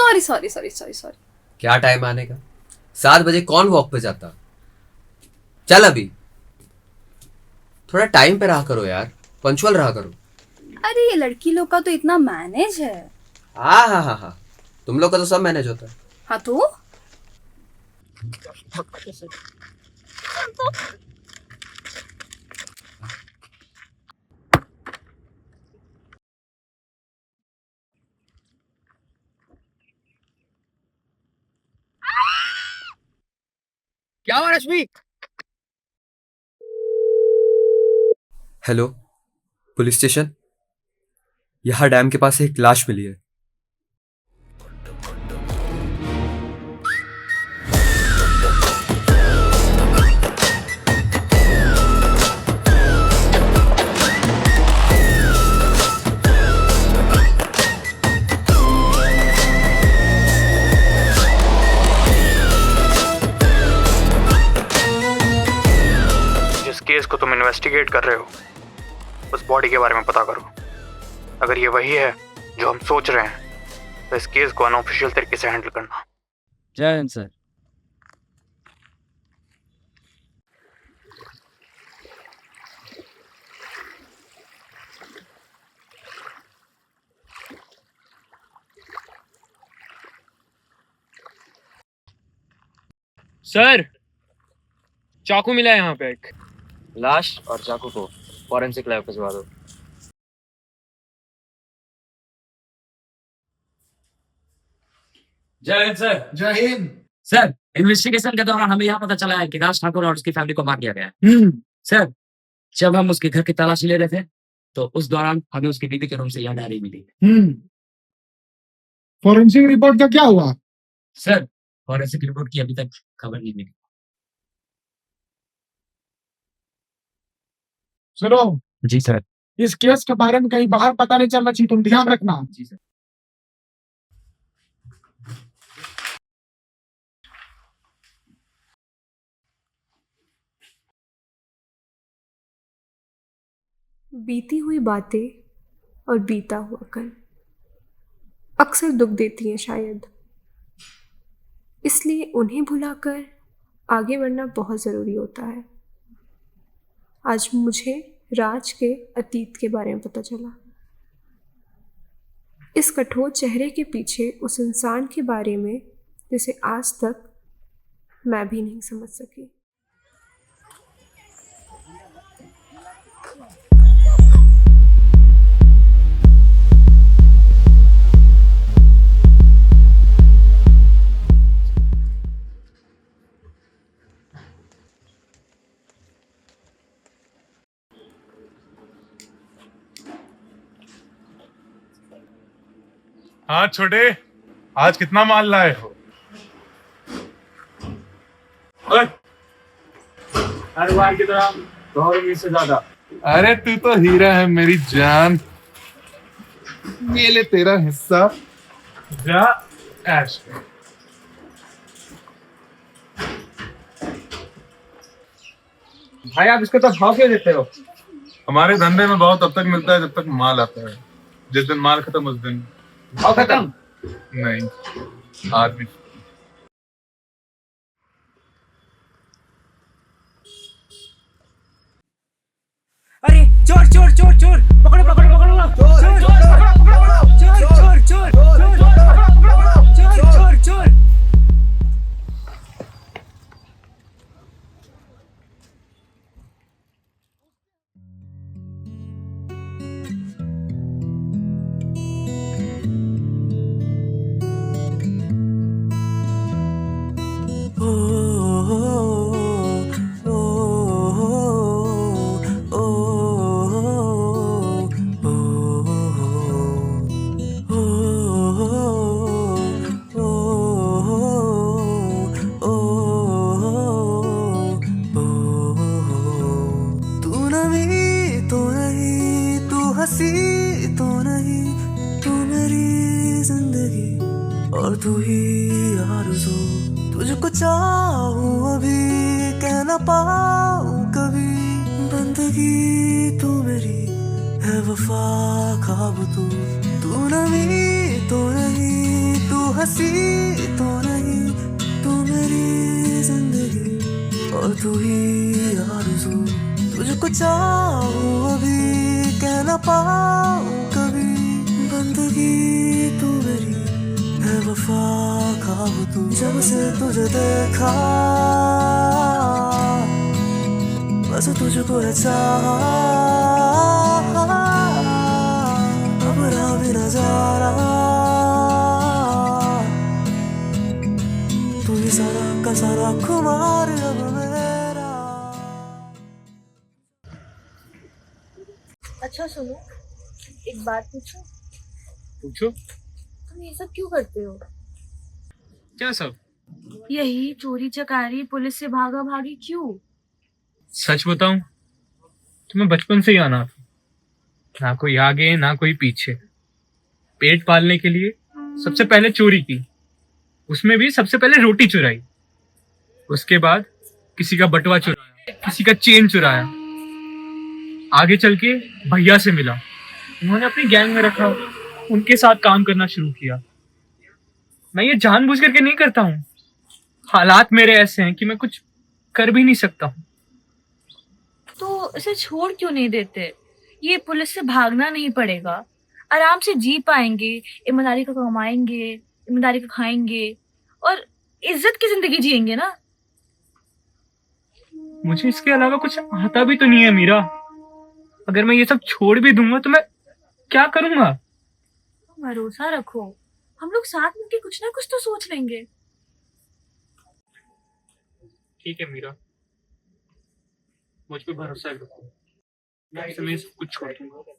Sorry sorry sorry sorry sorry. क्या time आने का? 7 बजे कौन वॉक पे जाता? चल अभी। थोड़ा टाइम पे रहा करो यार, पंचुअल रहा करो। अरे ये लड़की लोग का तो इतना मैनेज है। हाँ हाँ हाँ हाँ, तुम लोग का तो सब मैनेज होता है। हाँ तो क्या हुआ रश्मि? Hello, police station. यहाँ डैम के पास एक लाश मिली है। जिस केस को तुम इन्वेस्टिगेट कर रहे हो उस बॉडी के बारे में पता करो। अगर ये वही है जो हम सोच रहे हैं तो इस केस को अनऑफिशियल तरीके से हैंडल करना। जय हिंद सर। सर चाकू मिला है यहाँ पे एक। लाश और चाकू को फॉरेंसिक लैब भिजवा दो। जय हिंद सर। जय हिंद सर, इन्वेस्टिगेशन के दौरान हमें यह पता चला है कि राज ठाकुर और उसकी फैमिली को मार दिया गया है। सर, जब हम उसके घर की तलाशी ले रहे थे तो उस दौरान हमें उसकी बीवी के रूम से यह डायरी मिली। फॉरेंसिक रिपोर्ट का क्या हुआ? सर, फॉरेंसिक रिपोर्ट की अभी तक खबर नहीं मिली। सुनो, जी सर। इस केस के बारे में कहीं बाहर पता नहीं चलना चाहिए, तुम ध्यान रखना। जी सर। बीती हुई बातें और बीता हुआ कल अक्सर दुख देती हैं शायद, इसलिए उन्हें भुलाकर आगे बढ़ना बहुत ज़रूरी होता है। आज मुझे राज के अतीत के बारे में पता चला। इस कठोर चेहरे के पीछे उस इंसान के बारे में जिसे आज तक मैं भी नहीं समझ सकी। हाँ छोटे, आज कितना माल लाए हो? हर बार की तरह 2 से ज्यादा। अरे तू तो हीरा है मेरी जान। ये ले तेरा हिस्सा, जा ऐश कर। भाई आप इसको तो भाव क्यों देते हो? हमारे धंधे में बहुत तब तक मिलता है जब तक माल आता है। जिस दिन माल खत्म उस दिन भाव खत्म? नहीं, आदमी। अरे चोर चोर चोर चोर, पकड़ो पकड़ो पकड़ो, चोर चोर पकड़ो पकड़ो, चोर चोर चोर चोर चोर चोर चोर। हंसी तो नहीं, तू मेरी जिंदगी और तू ही आरज़ू। तुझको चाहूं अभी, कह ना पाऊं कभी, बंदगी तू मेरी है, वफा ख्वाब तू। तू नमी तो नहीं, तू हंसी तो नहीं, तू मेरी जिंदगी और तू ही आरज़ू। तुझको चाहूं अभी, कह ना पाऊं कभी, बंदगी तू मेरी है, वफा ख्वाब तू। जब से तुझे देखा बस तुझको है चाहा, अब रहा भी नजारा, तू ही सारा का सारा खुमार अब मेरा। अच्छा सुनो, एक बात पूछूं? पूछो। तुम ये सब क्यों करते हो? क्या सब? यही चोरी चकारी, पुलिस से भागा भागी क्यों? सच बताऊं, तुम्हें बचपन से ही आना था, ना कोई आगे ना कोई पीछे। पेट पालने के लिए सबसे पहले चोरी की, उसमें भी सबसे पहले रोटी चुराई, उसके बाद किसी का बटुआ चुराया, किसी का चेन चुराया, आगे चल के भैया से मिला, उन्होंने अपनी गैंग में रखा, उनके साथ काम करना शुरू किया। मैं ये जानबूझ करके नहीं करता हूँ, हालात मेरे ऐसे हैं कि मैं कुछ कर भी नहीं सकता हूँ। तो इसे छोड़ क्यों नहीं देते? ये पुलिस से भागना नहीं पड़ेगा, आराम से जी पाएंगे, ईमानदारी का कमाएंगे, ईमानदारी का खाएंगे और इज्जत की जिंदगी जिएंगे ना। मुझे इसके अलावा कुछ आता भी तो नहीं है मीरा। अगर मैं ये सब छोड़ भी दूंगा तो मैं क्या करूंगा? भरोसा रखो, हम लोग साथ मिलकर कुछ ना कुछ तो सोच लेंगे। ठीक है मीरा, मुझ पे भरोसा रखो, मैं सब कुछ छोड़ दूंगा।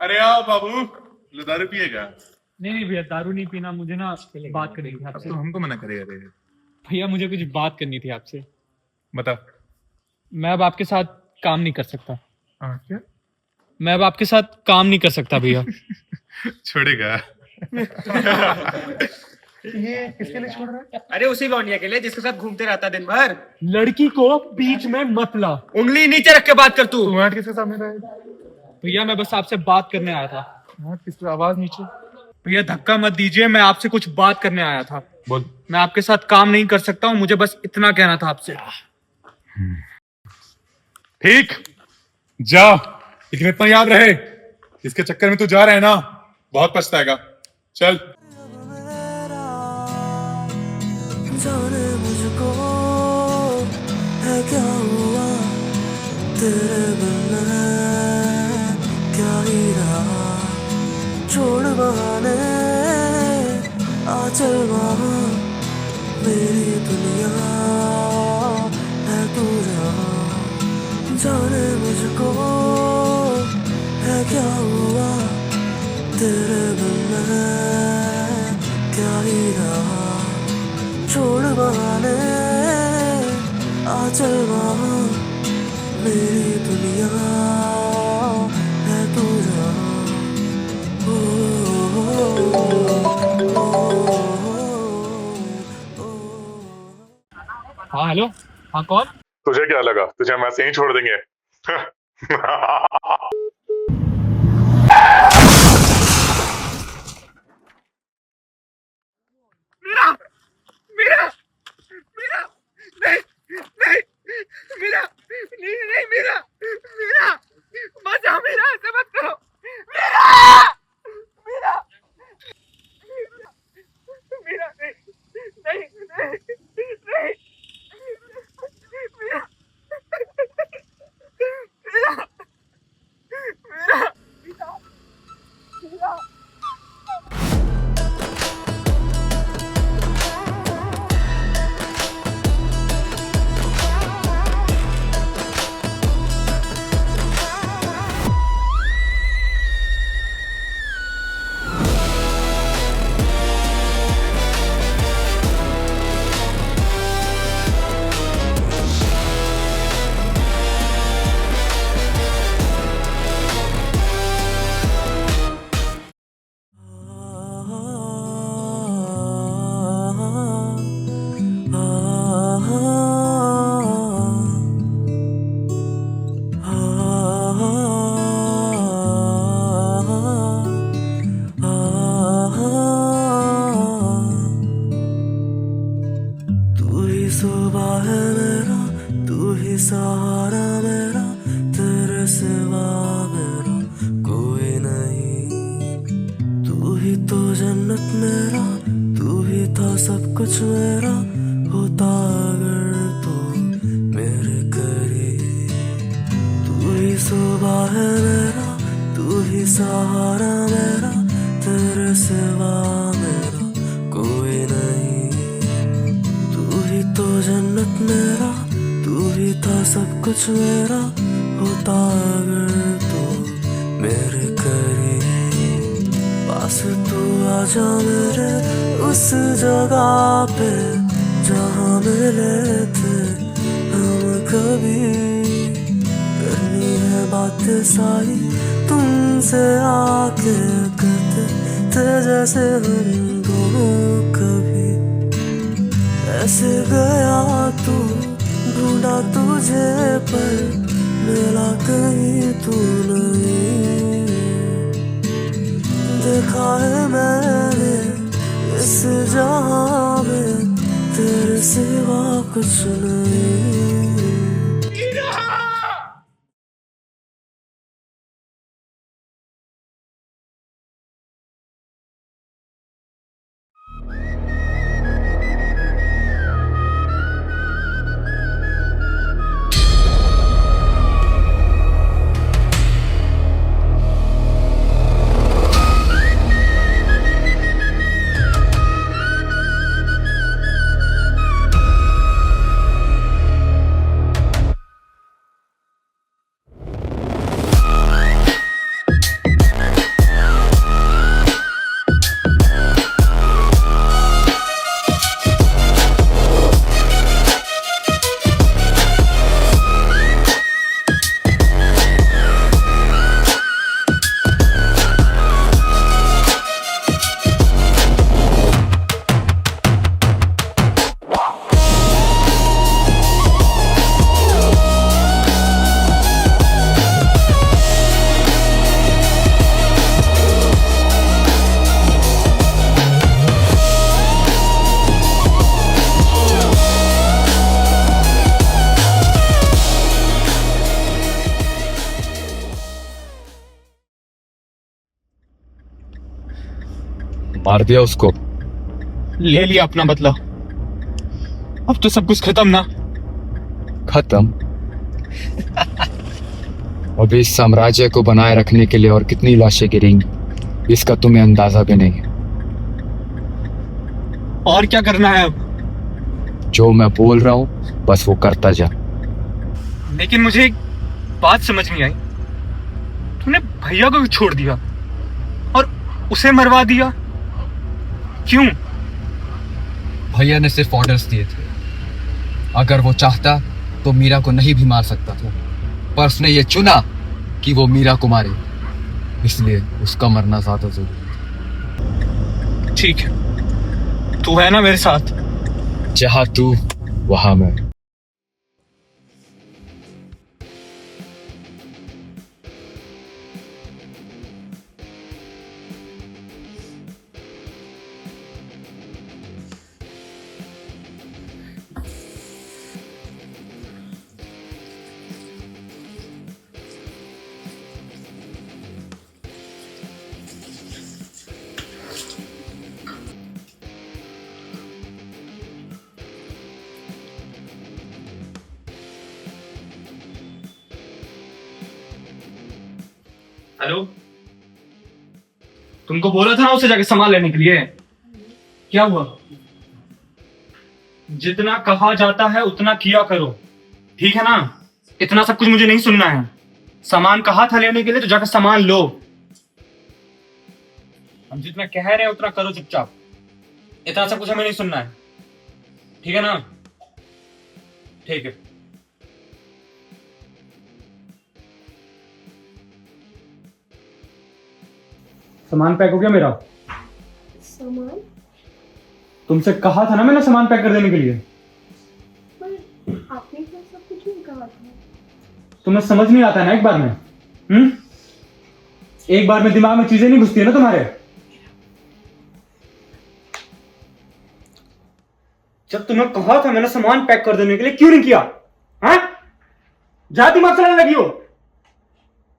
अरे आओ बाबू, लो दारू पिएगा? नहीं भैया, दारू नहीं पीना, मुझे ना बात करनी थी अब आपसे। तो हमको मना करेगा रे। भैया मुझे कुछ बात करनी थी आपसे। बता। मैं अब आपके साथ काम नहीं कर सकता। हाँ क्या? मैं अब आपके साथ काम नहीं कर सकता भैया। छोड़ेगा? ये किसके लिए छोड़ रहा है? अरे उसी लौंडिया के लिए जिसके साथ घूमते रहता दिन भर। लड़की को बीच में मत ला। उंगली नीचे रख के बात कर तू। तू वहाँ किसके सामने रहेगा? भैया मैं बस आपसे बात करने आया था। वहाँ किसकी आवाज नीचे? भैया धक्का मत दीजिए, मैं आपसे कुछ बात करने आया था। बोल। मैं आपके साथ काम नहीं कर सकता हूँ, मुझे बस इतना कहना था आपसे। ठीक, जा, लेकिन इतना याद रहे, इसके चक्कर में तू जा रहा है ना, बहुत पछताएगा। चल। जाने मुझको है क्या हुआ, तेरे बिन मैं क्या ही रहा। छोड़ बहाने आ चल वहाँ, मेरी दुनिया है तू जहाँ। जाने मुझको है क्या हुआ, तेरे बिन मैं क्या ही रहा। छोड़ बहाने आ चल वहाँ, मेरी दुनिया है तू जहाँ। हाँ हेलो, हाँ कौन? तुझे क्या लगा तुझे हम ऐसे ही छोड़ देंगे? मीरा, मीरा, मीरा, नहीं, नहीं, मीरा, नहीं, नहीं, मीरा, मीरा, बचा मीरा, ऐसे मत करो, मीरा, मीरा, मीरा, नहीं, नहीं, नहीं, नहीं, मीरा, मीरा, मीरा, सुबह है मेरा, तू ही सहारा मेरा, तेरे सिवा मेरा कोई नहीं। तू ही तो जन्नत मेरा, तू ही था सब कुछ मेरा, होता अगर तो मेरे करीब। तू ही सुबह है मेरा, तू ही सहारा मेरा, तेरे सिवा मेरा कोई नहीं। तू ही तो जन्नत मेरा, तू ही था सब कुछ मेरा, होता अगर तो मेरे करीब। पास तू आजा मेरे उस जगह पे जहाँ मिले थे हम कभी। करनी है बातें सारी तुमसे आके, करते थे जैसे हम दोनों कभी। ऐसे गया तू, ढूंढा तुझे पर मिला कहीं तू नहीं। देखा है मैंने इस जहां में तेरे सिवा कुछ नहीं। मार दिया उसको। ले लिया अपना बदला। अब तो सब कुछ खत्म ना। खत्म? अभी इस साम्राज्य को बनाए रखने के लिए और कितनी लाशें गिरेंगी इसका तुम्हें अंदाजा भी नहीं है। और क्या करना है अब? जो मैं बोल रहा हूँ बस वो करता जा। लेकिन मुझे एक बात समझ नहीं आई, तूने भैया को छोड़ दिया और उसे मरवा दिया, क्यों? भैया ने सिर्फ ऑर्डर्स दिए थे। अगर वो चाहता तो मीरा को नहीं भी मार सकता था, पर उसने ये चुना कि वो मीरा को मारे, इसलिए उसका मरना ज्यादा जरूरी था। ठीक है, तू है ना मेरे साथ? जहां तू वहां मैं। हेलो, तुमको बोला था ना उसे जाके सामान लेने के लिए, क्या हुआ? जितना कहा जाता है उतना किया करो, ठीक है ना? इतना सब कुछ मुझे नहीं सुनना है। सामान कहा था लेने के लिए तो जाकर सामान लो। हम जितना कह रहे हैं उतना करो चुपचाप। इतना सब कुछ हमें नहीं सुनना है, ठीक है ना? ठीक है। सामान पैक हो गया मेरा? सामान? तुमसे कहा था ना मैंने सामान पैक कर देने के लिए। पर आपने तो सब कुछ नहीं कहा था। तुम्हें समझ नहीं आता है ना एक बार में? एक बार में दिमाग में चीजें नहीं घुसती है ना तुम्हारे। जब तुम्हें कहा था मैंने सामान पैक कर देने के लिए, क्यों नहीं किया? हाँ, जा दिमाग चलाने लगी हो।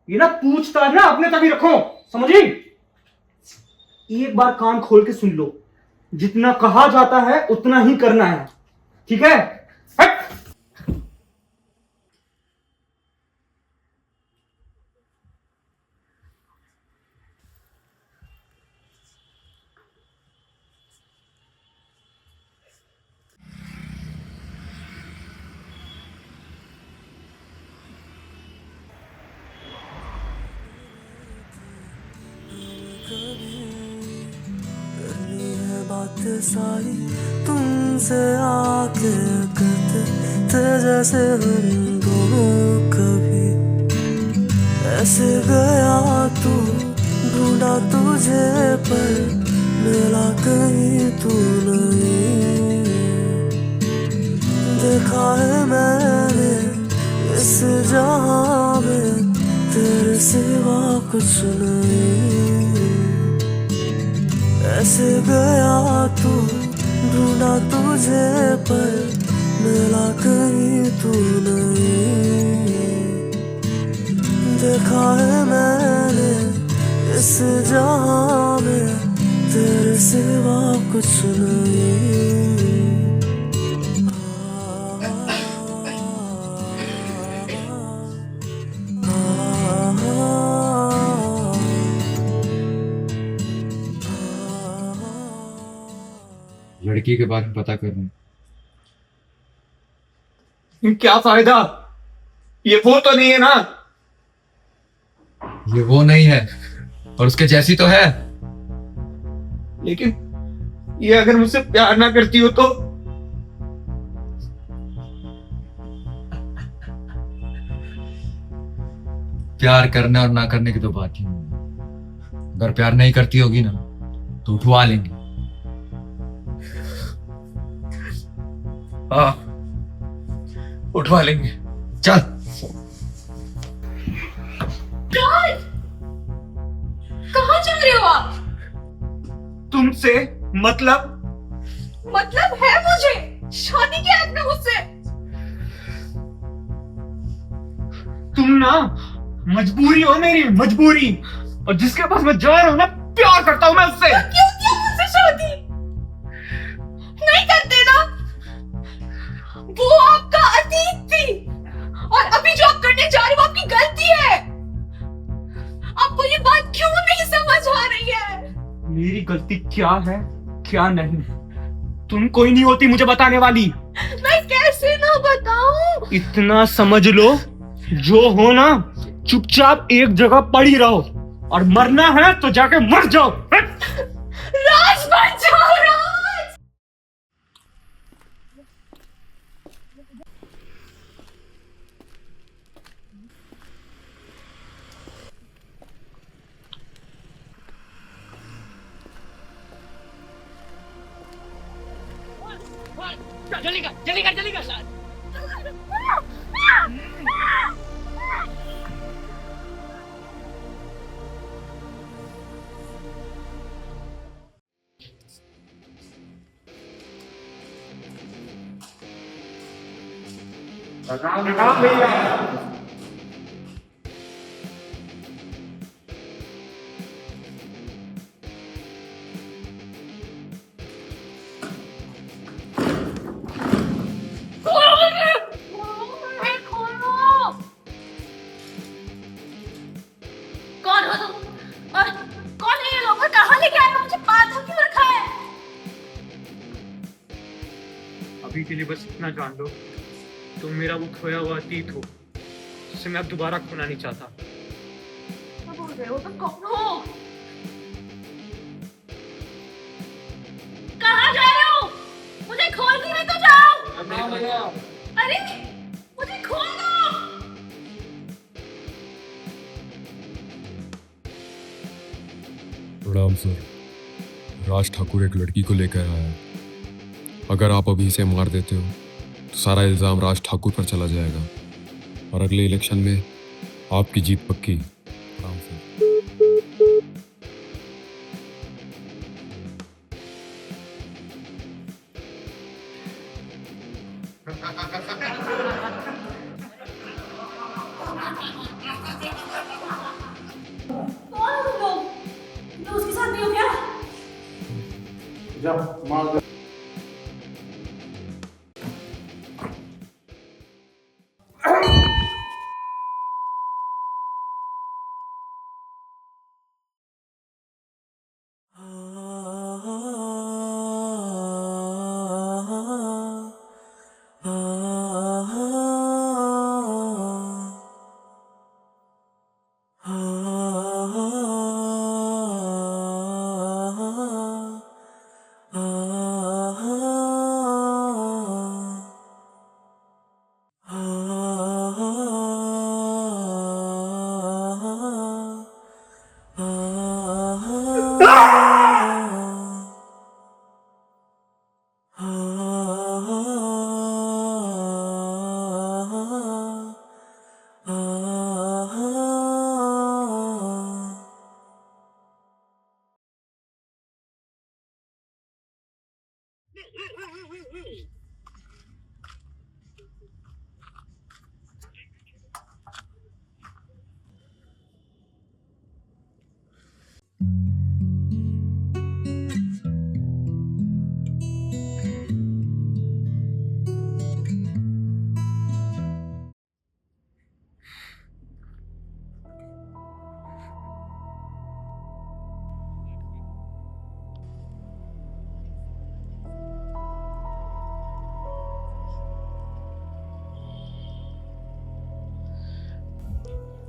ये ना पूछताछ ना अपने तक ही रखो, समझी? एक बार कान खोल के सुन लो, जितना कहा जाता है उतना ही करना है, ठीक है? हट! करनी है बात सारी तुमसे आके, करते थे जैसे हम दोनों कभी। ऐसे गया तू, ढूंढा तुझे पर मिला कहीं तू नहीं। देखा है मैंने इस जहां में तेरे सिवा कुछ नहीं। ऐसे गया तू, ढूंढा तुझे पर मिला कहीं तू नहीं। देखा है मैंने इस जहां में तेरे सिवा कुछ नहीं। लड़की के बारे में पता कर रहा हूँ। क्या फायदा? ये वो तो नहीं है ना? ये वो नहीं है और उसके जैसी तो है। लेकिन ये अगर मुझसे प्यार ना करती हो तो? प्यार करने और ना करने की तो बात ही नहीं। अगर प्यार नहीं करती होगी ना तो उठवा लेंगे। हाँ, उठवा लेंगे। चल। कहाँ जा रहे हो आप? तुमसे मतलब? मतलब है मुझे, शादी किया आपने मुझसे। तुम ना मजबूरी हो मेरी, मजबूरी। और जिसके पास मैं जा रहा हूं ना, प्यार करता हूं मैं उससे। तो क्यों किया मुझसे शादी? नहीं करते ना? वो आपका अतीत थी और अभी जो आप करने जा रहे हो आपकी गलती है। आपको ये बात क्यों नहीं समझ आ रही है? मेरी गलती क्या है क्या नहीं, तुम कोई नहीं होती मुझे बताने वाली। मैं कैसे ना बताऊं? इतना समझ लो, जो हो ना चुपचाप एक जगह पड़ी रहो, और मरना है तो जाके मर जाओ। राज बन जाओ, राज। जल्दी कर, जल्दी कर, जल्दी कर। कौन हो तुम? और कौन है ये लोग? और कहाँ लेके आए हो? मुझे बांधा क्यों रखा है? अभी के लिए बस इतना जान लो, तुम मेरा वो खोया हुआ अतीत हो जिसे मैं अब दोबारा खोना नहीं चाहता। क्या बोल रहे हो? तुम कौन हो? कहाँ जा रहे हो? मुझे खोल के तो जाओ। अरे मुझे खोल दो। प्रणाम सर, राज ठाकुर एक लड़की को लेकर आया है। अगर आप अभी इसे मार देते हो तो सारा इल्ज़ाम राज ठाकुर पर चला जाएगा और अगले इलेक्शन में आपकी जीत पक्की। प्रणाम सर। कौन हो तुम लोग? तुम उसके साथ नहीं हो क्या? जा मार दे।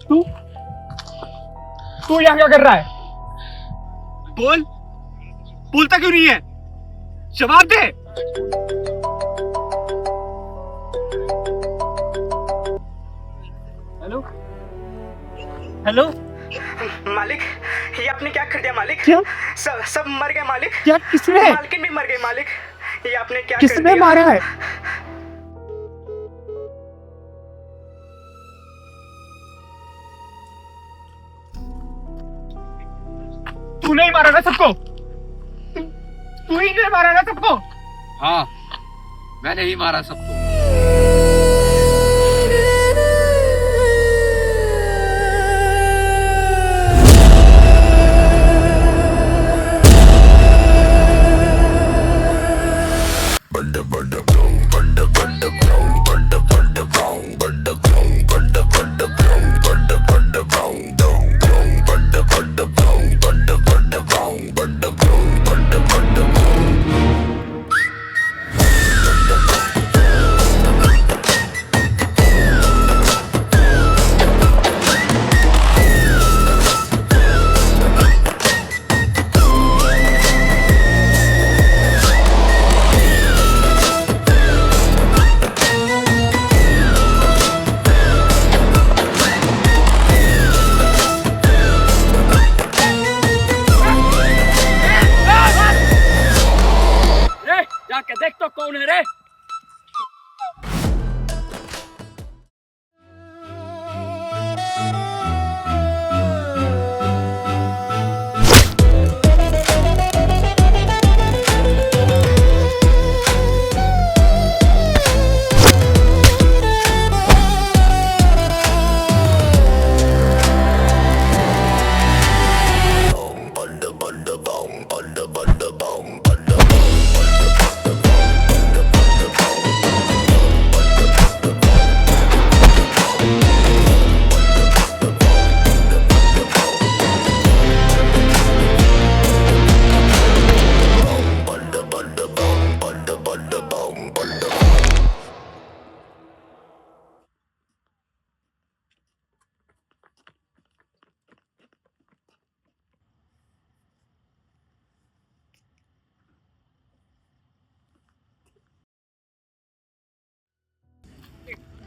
तू तू यहाँ क्या कर रहा है? बोल, बोलता क्यों नहीं है? जवाब दे। हेलो हेलो मालिक, ये आपने क्या कर दिया मालिक? क्या? सब मर गए मालिक। क्या? किसने? मालकिन भी मर गई मालिक। ये आपने क्या कर किसने दिया? मारा है? तूने ही मारा ना सबको? तू ही ने मारा ना सबको? हाँ, मैंने ही मारा सबको। जाके देख तो कौन है रे?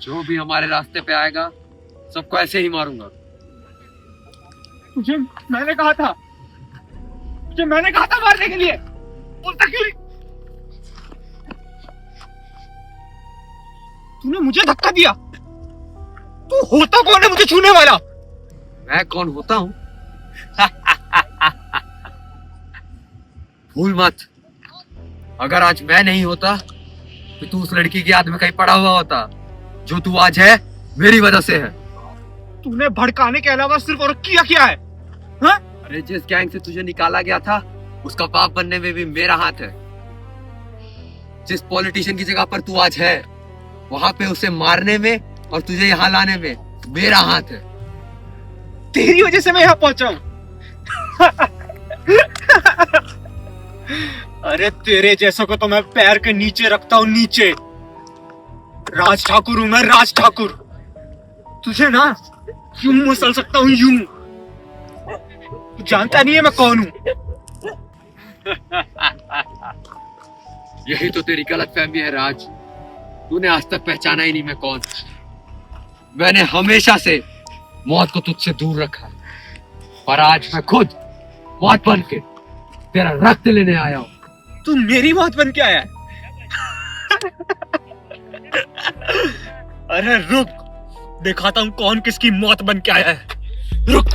जो भी हमारे रास्ते पे आएगा सबको ऐसे ही मारूंगा। तुझे मैंने कहा था, मारने के लिए। बोलता क्यों नहीं? तूने मुझे धक्का दिया। तू होता कौन है मुझे छूने वाला? मैं कौन होता हूँ? भूल मत, अगर आज मैं नहीं होता कि तू उस लड़की की याद में कहीं पड़ा हुआ होता। जो तू आज है मेरी वजह से है। तूने भड़काने के अलावा सिर्फ और किया क्या है? हाँ? अरे जिस गैंग से तुझे निकाला गया था उसका बाप बनने में भी मेरा हाथ है। जिस पॉलिटिशियन की जगह पर तू आज है वहां पे उसे मारने में और तुझे यहाँ लाने में मेरा हाथ है। तेरी वजह से मैं यहाँ पहुंचा हूं। अरे तेरे जैसों को तो मैं पैर के नीचे रखता हूं, नीचे। राज ठाकुर हूं मैं, राज ठाकुर। तुझे ना यूं मसल सकता हूं, यूं। तू जानता नहीं है मैं कौन हूं। यही तो तेरी गलत फहमी है राज। तूने आज तक पहचाना ही नहीं मैं कौन। मैंने हमेशा से मौत को तुझसे दूर रखा, पर आज मैं खुद मौत बन के तेरा रक्त लेने आया हूं। तू मेरी मौत बन के आया है? अरे रुक, दिखाता हूं कौन किसकी मौत बन के आया है। रुक।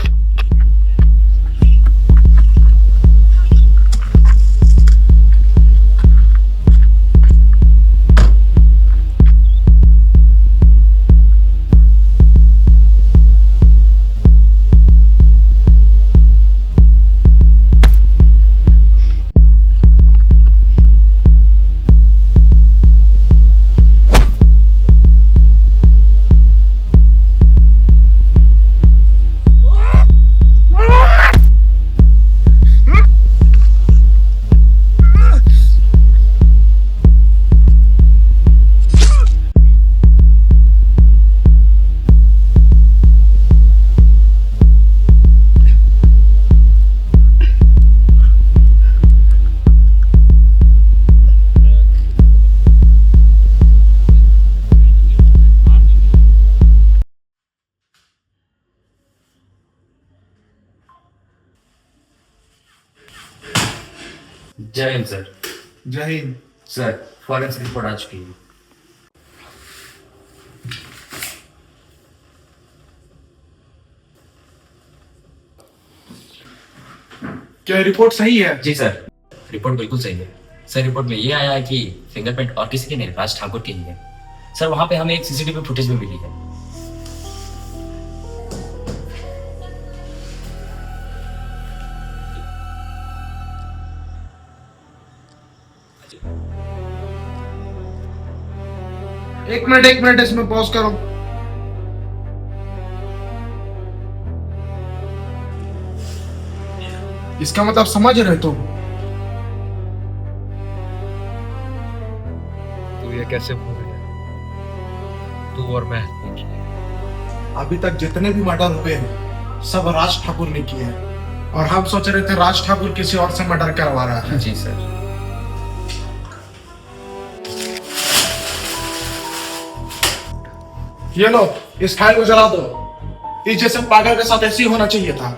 जय हिंद सर। जय हिंद सर, फॉरेंसिक रिपोर्ट आ चुकी है। क्या रिपोर्ट सही है? जी सर, रिपोर्ट बिल्कुल सही है। सर, रिपोर्ट में ये आया है कि फिंगरप्रिंट और किसी की नहीं, राज ठाकुर की ही है। सर, वहां पे हमें एक सीसीटीवी फुटेज भी मिली है। एक मिनट इसमें पॉज करो। इसका मतलब समझ रहे तुम? तू ये कैसे भूल गया? तू और मैं अभी तक जितने भी मर्डर हुए हैं सब राज ठाकुर ने किए हैं, और हम सोच रहे थे राज ठाकुर किसी और से मर्डर करवा रहा है। जी सर। ये लो, इस फाइल को जला दो। इस जैसे पागल के साथ ऐसे ही होना चाहिए था।